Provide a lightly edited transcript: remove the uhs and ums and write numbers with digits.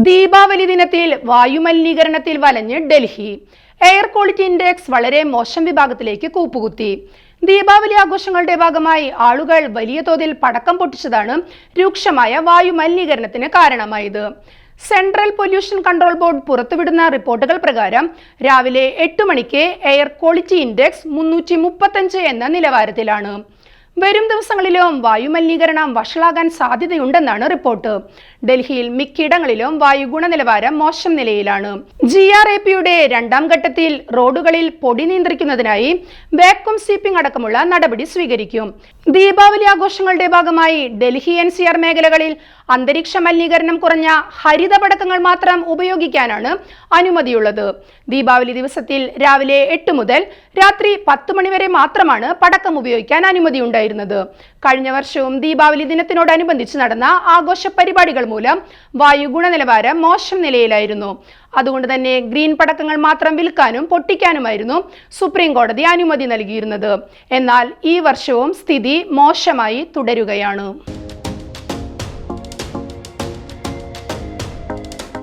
ദീപാവലി ദിനത്തിൽ വായുമലിനീകരണത്തിൽ വലഞ്ഞ് Delhi. Air quality index വളരെ മോശം വിഭാഗത്തിലേക്ക് കൂപ്പുകുത്തി. ദീപാവലി ആഘോഷങ്ങളുടെ ഭാഗമായി ആളുകൾ വലിയ തോതിൽ പടക്കം പൊട്ടിച്ചതാണ് രൂക്ഷമായ വായുമലിനീകരണത്തിന് കാരണമായത്. സെൻട്രൽ പൊല്യൂഷൻ കൺട്രോൾ ബോർഡ് പുറത്തുവിടുന്ന റിപ്പോർട്ടുകൾ പ്രകാരം രാവിലെ 8 മണിക്ക് എയർ ക്വാളിറ്റി ഇൻഡെക്സ് 335 എന്ന നിലവാരത്തിലാണ്. വരും ദിവസങ്ങളിലും വായുമലിനീകരണം വഷളാകാൻ സാധ്യതയുണ്ടെന്നാണ് റിപ്പോർട്ട്. ഡൽഹിയിൽ മിക്കയിടങ്ങളിലും വായു ഗുണനിലവാരം മോശം നിലയിലാണ്. GRAPയുടെ രണ്ടാം ഘട്ടത്തിൽ റോഡുകളിൽ പൊടി നിയന്ത്രിക്കുന്നതിനായി വാക്വം സ്വീപ്പിംഗ് അടക്കമുള്ള നടപടി സ്വീകരിക്കും. ദീപാവലി ആഘോഷങ്ങളുടെ ഭാഗമായി ഡൽഹി NCR മേഖലകളിൽ അന്തരീക്ഷ മലിനീകരണം കുറഞ്ഞ ഹരിത പടക്കങ്ങൾ മാത്രം ഉപയോഗിക്കാനാണ് അനുമതിയുള്ളത്. ദീപാവലി ദിവസത്തിൽ രാവിലെ 8 മുതൽ രാത്രി 10 മണി വരെ മാത്രമാണ് പടക്കം ഉപയോഗിക്കാൻ അനുമതിയുണ്ടായിരുന്നത്. കഴിഞ്ഞ വർഷവും ദീപാവലി ദിനത്തിനോടനുബന്ധിച്ച് നടന്ന ആഘോഷ പരിപാടികൾ മൂലം വായു ഗുണനിലവാരം മോശം നിലയിലായിരുന്നു. അതുകൊണ്ട് തന്നെ ഗ്രീൻ പടക്കങ്ങൾ മാത്രം വിൽക്കാനും പൊട്ടിക്കാനുമായിരുന്നു സുപ്രീം കോടതി അനുമതി നൽകിയിരുന്നത്. എന്നാൽ ഈ വർഷവും സ്ഥിതി മോശമായി തുടരുകയാണ്.